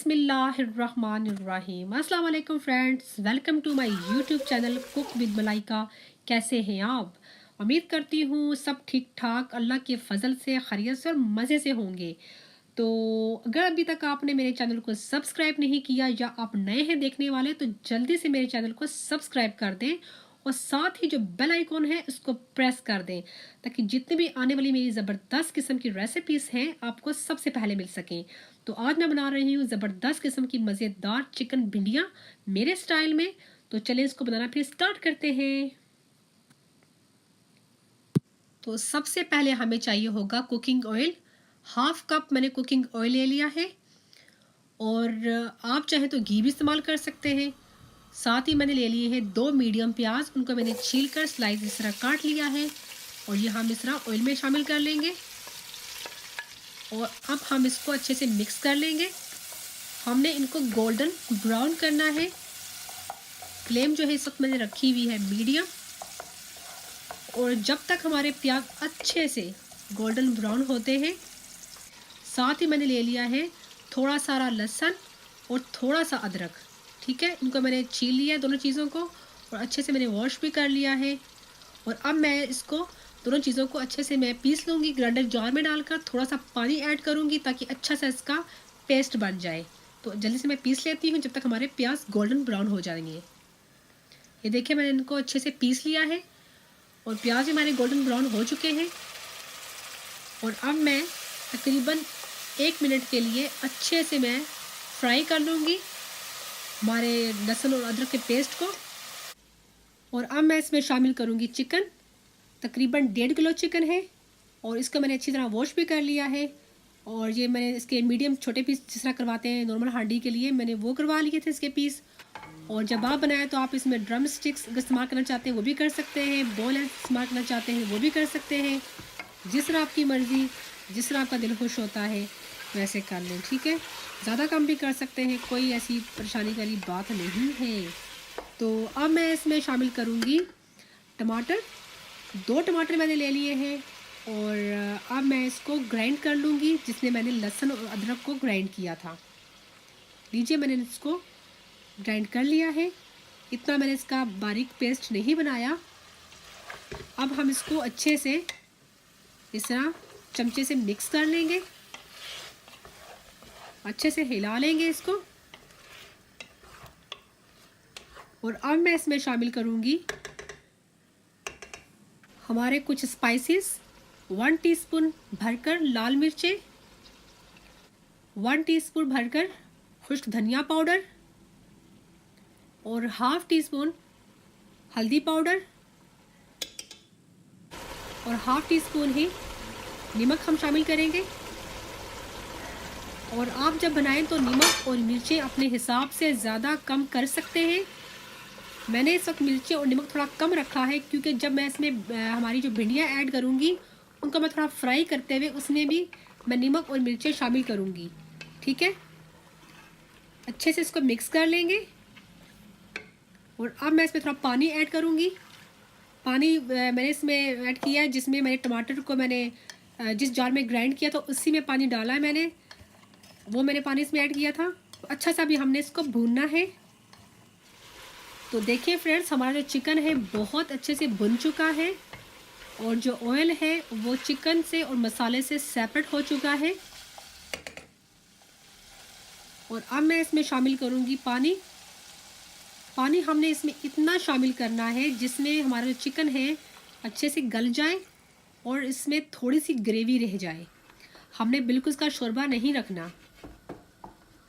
बिस्मिल्लाहिर्रहमानिर्रहीम। अस्सलाम वालेकुम friends, welcome to my YouTube channel cook with Malaika. कैसे हैं आप? उम्मीद करती हूँ सब ठीक ठाक अल्लाह के फजल से खैरियत से और मज़े से होंगे। तो अगर अभी तक आपने मेरे चैनल को सब्सक्राइब नहीं किया या आप नए हैं देखने वाले तो जल्दी से मेरे चैनल को सब्सक्राइब कर दें और साथ ही जो बेल आइकॉन है उसको प्रेस कर दें ताकि जितनी भी आने वाली मेरी ज़बरदस्त किस्म की रेसिपीज़ हैं आपको सबसे पहले मिल सकें। तो आज मैं बना रही हूँ ज़बरदस्त किस्म की मज़ेदार चिकन भिंडियाँ मेरे स्टाइल में। तो चलें इसको बनाना फिर स्टार्ट करते हैं। तो सबसे पहले हमें चाहिए होगा कुकिंग ऑयल। हाफ कप मैंने कुकिंग ऑयल ले लिया है और आप चाहें तो घी भी इस्तेमाल कर सकते हैं। साथ ही मैंने ले लिए हैं 2 मीडियम प्याज, उनको मैंने छील कर स्लाइस इस तरह काट लिया है और ये हम इस तरह ऑयल में शामिल कर लेंगे। और अब हम इसको अच्छे से मिक्स कर लेंगे। हमने इनको गोल्डन ब्राउन करना है। फ्लेम जो है इस वक्त मैंने रखी हुई है मीडियम। और जब तक हमारे प्याज अच्छे से गोल्डन ब्राउन होते हैं, साथ ही मैंने ले लिया है थोड़ा सारा लहसुन और थोड़ा सा अदरक। ठीक है, इनको मैंने छील लिया है दोनों चीज़ों को और अच्छे से मैंने वॉश भी कर लिया है। और अब मैं इसको दोनों चीज़ों को अच्छे से मैं पीस लूँगी। ग्राइंडर जार में डालकर थोड़ा सा पानी ऐड करूँगी ताकि अच्छा सा इसका पेस्ट बन जाए। तो जल्दी से मैं पीस लेती हूँ जब तक हमारे प्याज गोल्डन ब्राउन हो जाएंगे। ये देखिए मैंने इनको अच्छे से पीस लिया है और प्याज भी हमारे गोल्डन ब्राउन हो चुके हैं। और अब मैं तकरीबन 1 मिनट के लिए अच्छे से मैं फ्राई कर लूँगी हमारे लहसुन और अदरक के पेस्ट को। और अब मैं इसमें शामिल करूँगी चिकन। तकरीबन 1.5 किलो चिकन है और इसको मैंने अच्छी तरह वॉश भी कर लिया है। और ये मैंने इसके मीडियम छोटे पीस जिस तरह करवाते हैं नॉर्मल हांडी के लिए, मैंने वो करवा लिए थे इसके पीस। और जब आप बनाएं तो आप इसमें ड्रम स्टिक्स अगर इस्तेमाल करना चाहते हैं वो भी कर सकते हैं, बॉल इस्तेमाल करना चाहते हैं वो भी कर सकते हैं। जिस तरह आपकी मर्ज़ी, जिस तरह आपका दिल खुश होता है वैसे कर लें। ठीक है, ज़्यादा कम भी कर सकते हैं, कोई ऐसी परेशानी वाली बात नहीं है। तो अब मैं इसमें शामिल करूँगी टमाटर। 2 टमाटर मैंने ले लिए हैं और अब मैं इसको ग्राइंड कर लूँगी जिसमें मैंने लहसुन और अदरक को ग्राइंड किया था। लीजिए मैंने इसको ग्राइंड कर लिया है। इतना मैंने इसका बारीक पेस्ट नहीं बनाया। अब हम इसको अच्छे से इस तरह चमचे से मिक्स कर लेंगे, अच्छे से हिला लेंगे इसको। और अब मैं इसमें शामिल करूँगी हमारे कुछ स्पाइसेस। 1 टीस्पून भरकर लाल मिर्चें, 1 टीस्पून भरकर खुश्क धनिया पाउडर और हाफ टी स्पून हल्दी पाउडर और हाफ टी स्पून ही नमक हम शामिल करेंगे। और आप जब बनाएं तो नमक और मिर्चें अपने हिसाब से ज़्यादा कम कर सकते हैं। मैंने इस वक्त मिर्चें और नमक थोड़ा कम रखा है क्योंकि जब मैं इसमें हमारी जो भिंडियाँ ऐड करूँगी उनको मैं थोड़ा फ्राई करते हुए उसमें भी मैं नमक और मिर्चें शामिल करूँगी। ठीक है, अच्छे से इसको मिक्स कर लेंगे। और अब मैं इसमें थोड़ा पानी ऐड करूँगी। पानी मैंने इसमें ऐड किया है जिसमें मैंने टमाटर को मैंने जिस जार में ग्राइंड किया था उसी में पानी डाला है मैंने, वो मैंने पानी इसमें ऐड किया था। तो अच्छा सा भी हमने इसको भूनना है। तो देखिए फ्रेंड्स, हमारा जो चिकन है बहुत अच्छे से भुन चुका है और जो ऑयल है वो चिकन से और मसाले से सेपरेट हो चुका है। और अब मैं इसमें शामिल करूँगी पानी। पानी हमने इसमें इतना शामिल करना है जिसमें हमारा जो चिकन है अच्छे से गल जाए और इसमें थोड़ी सी ग्रेवी रह जाए। हमने बिल्कुल इसका शोरबा नहीं रखना।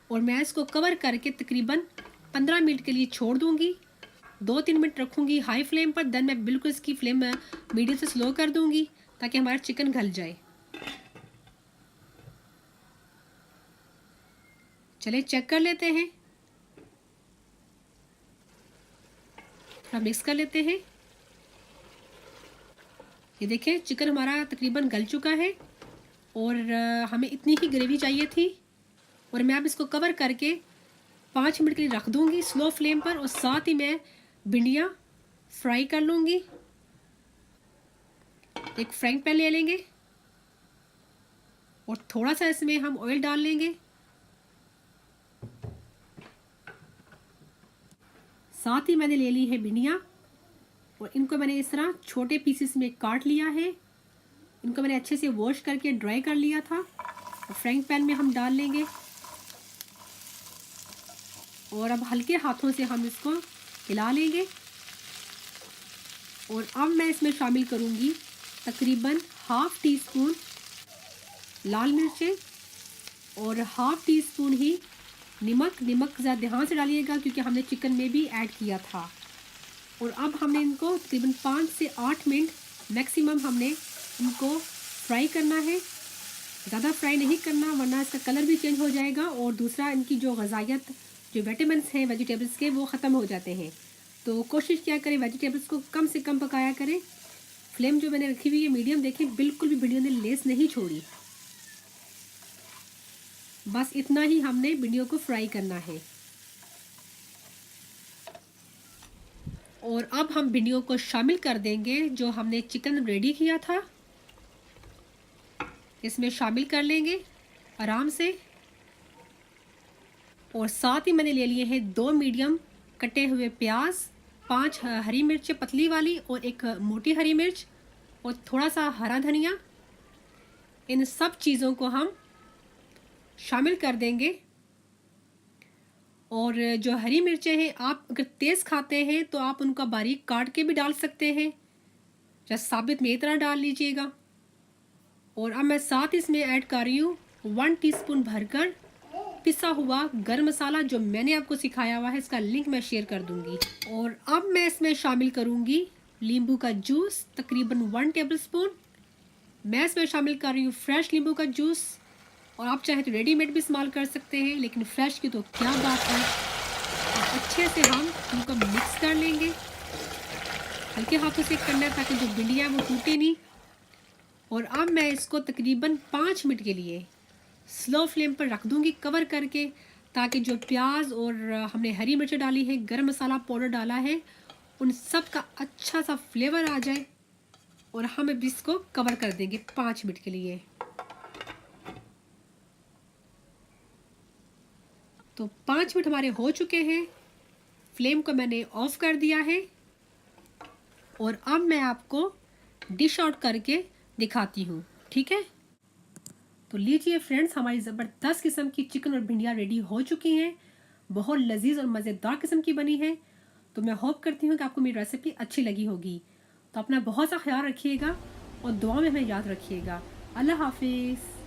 और मैं इसको कवर करके तकरीबन 15 मिनट के लिए छोड़ दूँगी। 2-3 मिनट रखूँगी हाई फ्लेम पर, देन मैं बिल्कुल इसकी फ्लेम मीडियम से स्लो कर दूँगी ताकि हमारा चिकन गल जाए। चलिए चेक कर लेते हैं, थोड़ा मिक्स कर लेते हैं। ये देखिए चिकन हमारा तकरीबन गल चुका है और हमें इतनी ही ग्रेवी चाहिए थी। और मैं अब इसको कवर करके 5 मिनट के लिए रख दूँगी स्लो फ्लेम पर। और साथ ही मैं भिंडियाँ फ्राई कर लूँगी। एक फ्राइंग पैन ले लेंगे और थोड़ा सा इसमें हम ऑयल डाल लेंगे साथ ही मैंने ले ली है भिंडियाँ और इनको मैंने इस तरह छोटे पीसेस में काट लिया है। इनको मैंने अच्छे से वॉश करके ड्राई कर लिया था और फ्राइंग पैन में हम डाल लेंगे और अब हल्के हाथों से हम इसको हिला लेंगे। और अब मैं इसमें शामिल करूंगी तकरीबन हाफ़ टी स्पून लाल मिर्चें और हाफ़ टी स्पून ही नमक। नमक ज़्यादा ध्यान से डालिएगा क्योंकि हमने चिकन में भी ऐड किया था। और अब हमने इनको तकरीबन 5 से 8 मिनट मैक्सिमम हमने इनको फ्राई करना है। ज़्यादा फ्राई नहीं करना वरना इसका कलर भी चेंज हो जाएगा और दूसरा इनकी जो ग़िज़ायत जो विटामिन्स हैं वेजिटेबल्स के वो ख़त्म हो जाते हैं। तो कोशिश क्या करें वेजिटेबल्स को कम से कम पकाया करें। फ्लेम जो मैंने रखी हुई है मीडियम, देखें बिल्कुल भी भिंडियों ने लेस नहीं छोड़ी। बस इतना ही हमने भिंडियों को फ्राई करना है। और अब हम भिंडियों को शामिल कर देंगे जो हमने चिकन रेडी किया था, इसमें शामिल कर लेंगे आराम से। और साथ ही मैंने ले लिए हैं 2 मीडियम कटे हुए प्याज, 5 हरी मिर्च पतली वाली और 1 मोटी हरी मिर्च और थोड़ा सा हरा धनिया। इन सब चीज़ों को हम शामिल कर देंगे। और जो हरी मिर्चें हैं आप अगर तेज़ खाते हैं तो आप उनका बारीक काट के भी डाल सकते हैं या साबित में इतना डाल लीजिएगा। और अब मैं साथ इसमें ऐड कर रही हूँ 1 टीस्पून भरकर पिसा हुआ गरम मसाला जो मैंने आपको सिखाया हुआ है, इसका लिंक मैं शेयर कर दूंगी। और अब मैं इसमें शामिल करूंगी नींबू का जूस तकरीबन 1 टेबलस्पून। मैं इसमें शामिल कर रही हूँ फ्रेश नींबू का जूस और आप चाहे तो रेडीमेड भी इस्तेमाल कर सकते हैं, लेकिन फ्रेश की तो क्या बात है। और अच्छे से हम इनको मिक्स कर लेंगे, हल्के हाथों से करना है ताकि जो भिंडियाँ वो टूटे नहीं। और अब मैं इसको तकरीबन 5 मिनट के लिए स्लो फ्लेम पर रख दूंगी कवर करके, ताकि जो प्याज और हमने हरी मिर्च डाली है, गरम मसाला पाउडर डाला है, उन सब का अच्छा सा फ्लेवर आ जाए। और हम अब इसको कवर कर देंगे 5 मिनट के लिए। तो 5 मिनट हमारे हो चुके हैं, फ्लेम को मैंने ऑफ कर दिया है। और अब मैं आपको डिश आउट करके दिखाती हूँ, ठीक है। तो लीजिए फ्रेंड्स, हमारी ज़बरदस्त किस्म की चिकन और भिंडियाँ रेडी हो चुकी हैं। बहुत लजीज और मज़ेदार किस्म की बनी है। तो मैं होप करती हूँ कि आपको मेरी रेसिपी अच्छी लगी होगी। तो अपना बहुत सा ख्याल रखिएगा और दुआ में हमें याद रखिएगा। अल्लाह हाफिज़।